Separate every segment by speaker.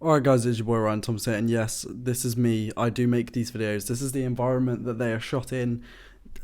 Speaker 1: Alright guys, it's your boy Ryan Thompson, and yes, this is me. I do make these videos. This is the environment that they are shot in.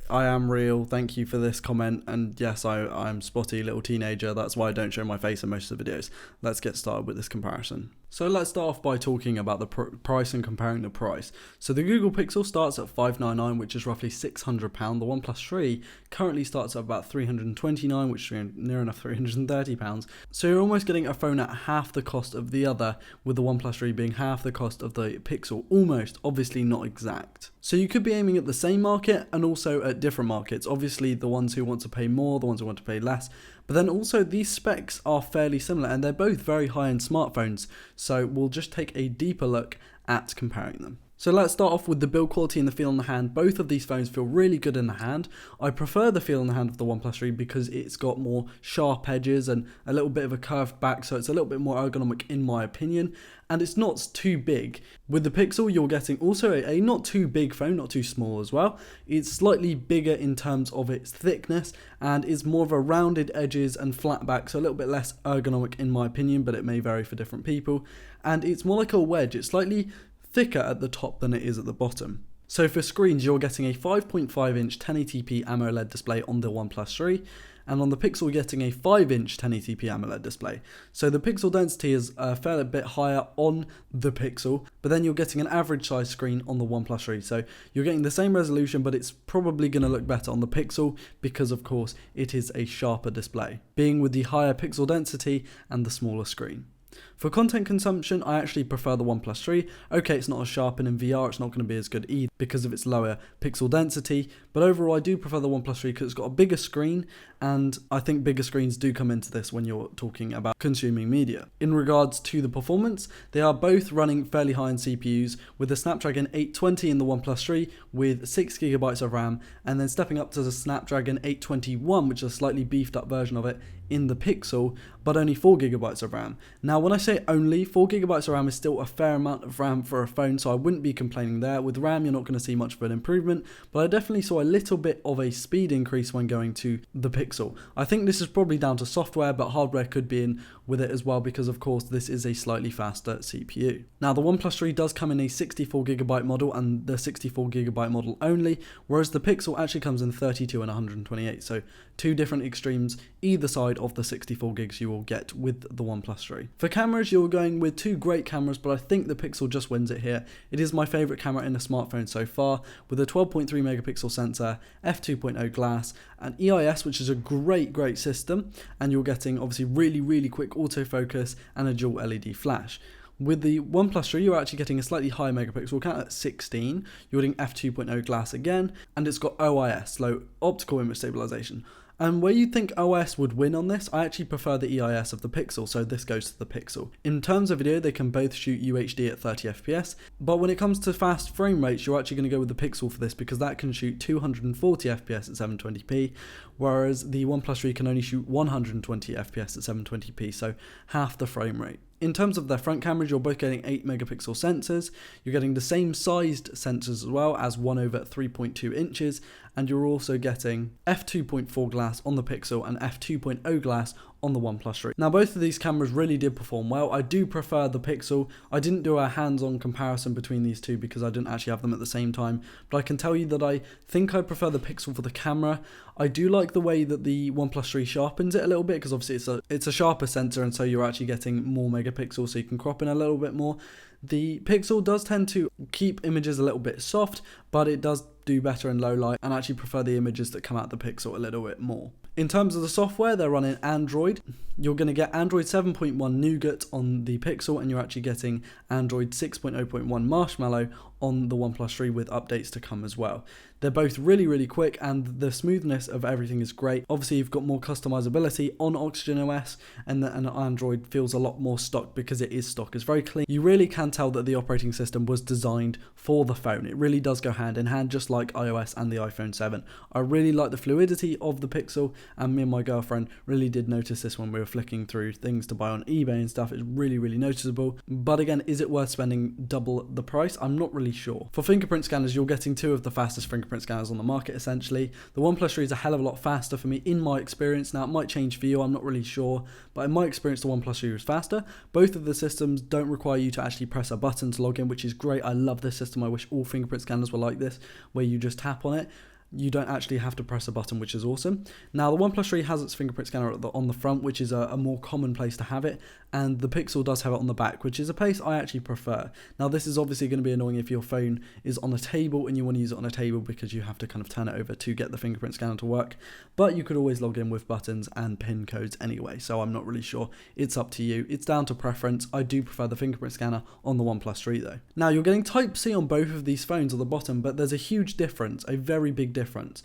Speaker 1: I am real. Thank you for this comment. And yes, I'm spotty little teenager. That's why I don't show my face in most of the videos. Let's get started with this comparison. So let's start off by talking about the price and comparing the price. So the Google Pixel starts at $599, which is roughly £600. The OnePlus 3 currently starts at about $329, which is near enough £330. So you're almost getting a phone at half the cost of the other, with the OnePlus 3 being half the cost of the Pixel. Almost, obviously not exact. So you could be aiming at the same market and also at different markets. Obviously the ones who want to pay more, the ones who want to pay less. But then also these specs are fairly similar and they're both very high-end smartphones. So we'll just take a deeper look at comparing them. So let's start off with the build quality and the feel in the hand. Both of these phones feel really good in the hand. I prefer the feel in the hand of the OnePlus 3 because it's got more sharp edges and a little bit of a curved back, so it's a little bit more ergonomic in my opinion, and it's not too big. With the Pixel, you're getting also a not too big phone, not too small as well. It's slightly bigger in terms of its thickness and is more of a rounded edges and flat back, so a little bit less ergonomic in my opinion, but it may vary for different people. And it's more like a wedge. It's slightly thicker at the top than it is at the bottom. So for screens, you're getting a 5.5-inch 1080p AMOLED display on the OnePlus 3, and on the Pixel you're getting a 5-inch 1080p AMOLED display. So the pixel density is a fair bit higher on the Pixel, but then you're getting an average size screen on the OnePlus 3. So you're getting the same resolution, but it's probably going to look better on the Pixel because of course it is a sharper display, being with the higher pixel density and the smaller screen. For content consumption, I actually prefer the OnePlus 3. Okay, it's not as sharp, and in VR it's not going to be as good either because of its lower pixel density, but overall I do prefer the OnePlus 3 because it's got a bigger screen, and I think bigger screens do come into this when you're talking about consuming media. In regards to the performance, they are both running fairly high-end CPUs, with the Snapdragon 820 in the OnePlus 3 with 6GB of RAM, and then stepping up to the Snapdragon 821, which is a slightly beefed up version of it, in the Pixel, but only 4GB of RAM. Now when I say only, 4GB of RAM is still a fair amount of RAM for a phone, so I wouldn't be complaining there. With RAM you're not going to see much of an improvement, but I definitely saw a little bit of a speed increase when going to the Pixel. I think this is probably down to software, but hardware could be in with it as well because of course this is a slightly faster CPU. Now the OnePlus 3 does come in a 64GB model and the 64GB model only, whereas the Pixel actually comes in 32 and 128, so two different extremes either side of the 64 gigs you will get with the OnePlus 3. For cameras, you're going with two great cameras, but I think the Pixel just wins it here. It is my favourite camera in a smartphone so far, with a 12.3 megapixel sensor, f2.0 glass, and EIS, which is a great system, and you're getting obviously really quick autofocus and a dual LED flash. With the OnePlus 3, you're actually getting a slightly higher megapixel count at 16, you're getting f2.0 glass again, and it's got OIS, low optical image stabilization. And where you think OIS would win on this, I actually prefer the EIS of the Pixel, so this goes to the Pixel. In terms of video, they can both shoot UHD at 30 FPS, but when it comes to fast frame rates, you're actually going to go with the Pixel for this because that can shoot 240 FPS at 720p, whereas the OnePlus 3 can only shoot 120 FPS at 720p, so half the frame rate. In terms of their front cameras, you're both getting 8 megapixel sensors, you're getting the same sized sensors as well as 1/3.2 inches, and you're also getting f2.4 glass on the Pixel and f2.0 glass on the OnePlus 3. Now both of these cameras really did perform well. I do prefer the Pixel. I didn't do a hands-on comparison between these two because I didn't actually have them at the same time, but I can tell you that I think I prefer the Pixel for the camera. I do like the way that the OnePlus 3 sharpens it a little bit because obviously it's a sharper sensor, and so you're actually getting more megapixels, so you can crop in a little bit more. The Pixel does tend to keep images a little bit soft, but it does do better in low light, and I actually prefer the images that come out the Pixel a little bit more. In terms of the software, they're running Android. You're going to get Android 7.1 Nougat on the Pixel, and you're actually getting Android 6.0.1 Marshmallow on the OnePlus 3 with updates to come as well. They're both really quick, and the smoothness of everything is great. Obviously you've got more customizability on Oxygen OS, and Android feels a lot more stock because it is stock. It's very clean. You really can tell that the operating system was designed for the phone. It really does go hand in hand, just like iOS and the iPhone 7. I really like the fluidity of the Pixel, and me and my girlfriend really did notice this when we were flicking through things to buy on eBay and stuff. It's really noticeable. But again, is it worth spending double the price? I'm not really really sure. For fingerprint scanners, you're getting two of the fastest fingerprint scanners on the market essentially. The OnePlus 3 is a hell of a lot faster for me in my experience. Now it might change for you, I'm not really sure, but in my experience the OnePlus 3 is faster. Both of the systems don't require you to actually press a button to log in, which is great. I love this system. I wish all fingerprint scanners were like this, where you just tap on it. You don't actually have to press a button, which is awesome. Now, the OnePlus 3 has its fingerprint scanner on the front, which is a more common place to have it, and the Pixel does have it on the back, which is a place I actually prefer. Now, this is obviously going to be annoying if your phone is on a table and you want to use it on a table because you have to kind of turn it over to get the fingerprint scanner to work, but you could always log in with buttons and PIN codes anyway, so I'm not really sure. It's up to you. It's down to preference. I do prefer the fingerprint scanner on the OnePlus 3 though. Now, you're getting Type-C on both of these phones at the bottom, but there's a huge difference, a very big difference.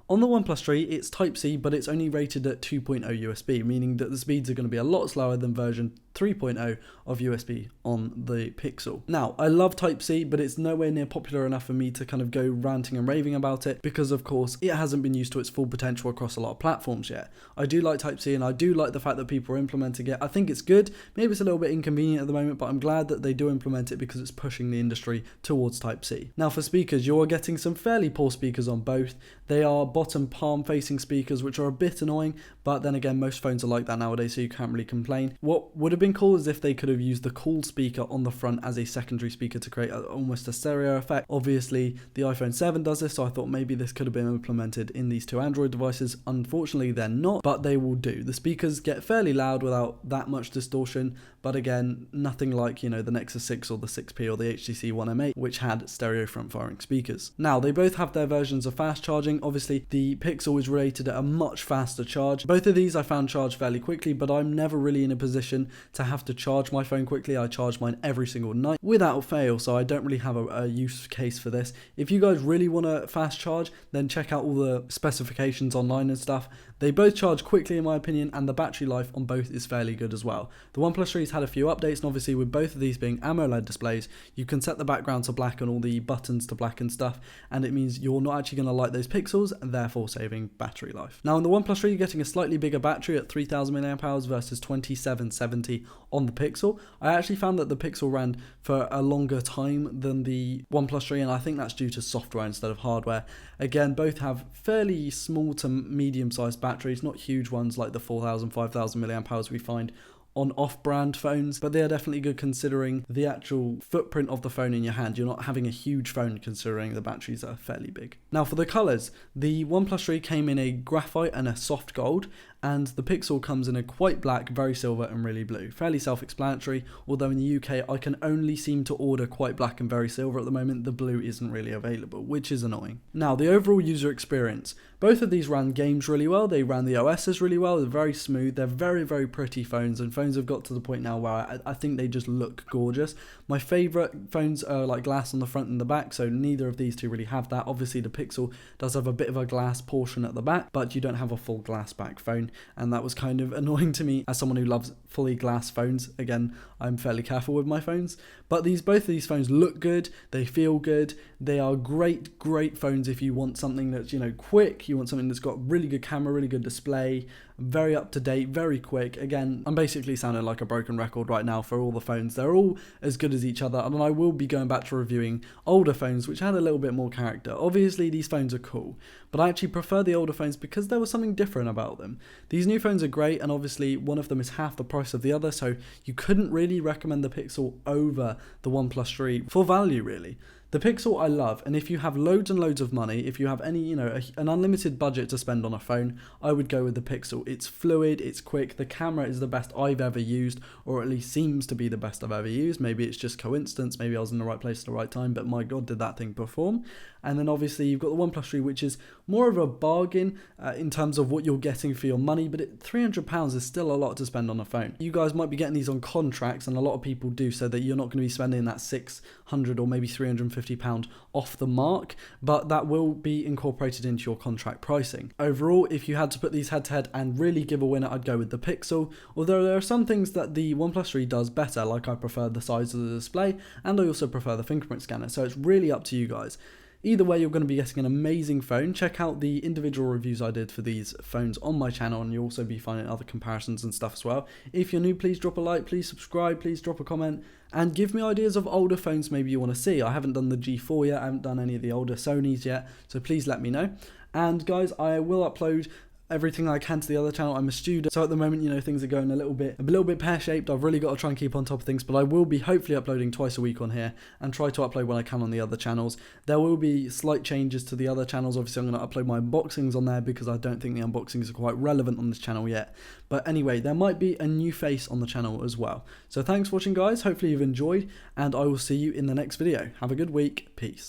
Speaker 1: On the OnePlus 3, it's Type-C, but it's only rated at 2.0 USB, meaning that the speeds are going to be a lot slower than version 3.0 of USB on the Pixel. Now, I love Type-C, but it's nowhere near popular enough for me to kind of go ranting and raving about it because, of course, it hasn't been used to its full potential across a lot of platforms yet. I do like Type-C, and I do like the fact that people are implementing it. I think it's good. Maybe it's a little bit inconvenient at the moment, but I'm glad that they do implement it because it's pushing the industry towards Type-C. Now, for speakers, you're getting some fairly poor speakers on both. They are bottom palm-facing speakers, which are a bit annoying, but then again, most phones are like that nowadays, so you can't really complain. What would have been cool is if they could have used the cool speaker on the front as a secondary speaker to create almost a stereo effect. Obviously, the iPhone 7 does this, so I thought maybe this could have been implemented in these two Android devices. Unfortunately, they're not, but they will do. The speakers get fairly loud without that much distortion, but again, nothing like, you know, the Nexus 6 or the 6P or the HTC One M8, which had stereo front-firing speakers. Now, they both have their versions of fast charging. Obviously, the Pixel is rated at a much faster charge. Both of these I found charge fairly quickly, but I'm never really in a position to have to charge my phone quickly. I charge mine every single night without fail, so I don't really have a use case for this. If you guys really want a fast charge, then check out all the specifications online and stuff. They both charge quickly in my opinion, and the battery life on both is fairly good as well. The OnePlus 3's had a few updates, and obviously with both of these being AMOLED displays, you can set the background to black and all the buttons to black and stuff, and it means you're not actually going to light those pixels, and therefore saving battery life. Now in the OnePlus 3, you're getting a slightly bigger battery at 3000 mAh versus 2770 on the Pixel. I actually found that the Pixel ran for a longer time than the OnePlus 3, and I think that's due to software instead of hardware. Again, both have fairly small to medium-sized batteries, not huge ones like the 4000, 5000 mAh we find on off-brand phones, but they are definitely good considering the actual footprint of the phone in your hand. You're not having a huge phone considering the batteries are fairly big. Now for the colours, the OnePlus 3 came in a graphite and a soft gold, and the Pixel comes in a quite black, very silver and really blue. Fairly self-explanatory, although in the UK I can only seem to order quite black and very silver at the moment. The blue isn't really available, which is annoying. Now the overall user experience. Both of these ran games really well, they ran the OSs really well, they're very smooth, they're very, very pretty phones, and phones have got to the point now where I think they just look gorgeous. My favourite phones are like glass on the front and the back, so neither of these two really have that. Obviously the Pixel does have a bit of a glass portion at the back, but you don't have a full glass back phone, and that was kind of annoying to me as someone who loves fully glass phones. Again, I'm fairly careful with my phones, but both of these phones look good, they feel good, they are great phones if you want something that's, you know, quick, you want something that's got really good camera, really good display, very up to date, very quick. Again, I'm basically sounding like a broken record right now for all the phones. They're all as good as each other, and I will be going back to reviewing older phones which had a little bit more character. Obviously these phones are cool, but I actually prefer the older phones because there was something different about them. These new phones are great, and obviously one of them is half the price of the other, so you couldn't really recommend the Pixel over the OnePlus 3 for value really. The Pixel I love, and if you have loads and loads of money, if you have any, you know, an unlimited budget to spend on a phone, I would go with the Pixel. It's fluid, it's quick, the camera is the best I've ever used, or at least seems to be the best I've ever used. Maybe it's just coincidence, maybe I was in the right place at the right time, but my god, did that thing perform. And then obviously you've got the OnePlus 3, which is more of a bargain in terms of what you're getting for your money, but £300 is still a lot to spend on a phone. You guys might be getting these on contracts, and a lot of people do, so that you're not going to be spending that £600 or maybe £350 off the mark, but that will be incorporated into your contract pricing. Overall, if you had to put these head to head and really give a winner, I'd go with the Pixel, although there are some things that the OnePlus 3 does better, like I prefer the size of the display, and I also prefer the fingerprint scanner, so it's really up to you guys. Either way, you're going to be getting an amazing phone. Check out the individual reviews I did for these phones on my channel, and you'll also be finding other comparisons and stuff as well. If you're new, please drop a like, please subscribe, please drop a comment, and give me ideas of older phones maybe you want to see. I haven't done the G4 yet, I haven't done any of the older Sonys yet, so please let me know. And guys, I will upload everything I can to the other channel. I'm a student, so at the moment, you know, things are going a little bit pear-shaped. I've really got to try and keep on top of things, but I will be hopefully uploading twice a week on here and try to upload when I can on the other channels. There will be slight changes to the other channels. Obviously, I'm going to upload my unboxings on there because I don't think the unboxings are quite relevant on this channel yet. But anyway, there might be a new face on the channel as well. So thanks for watching, guys. Hopefully you've enjoyed, and I will see you in the next video. Have a good week. Peace.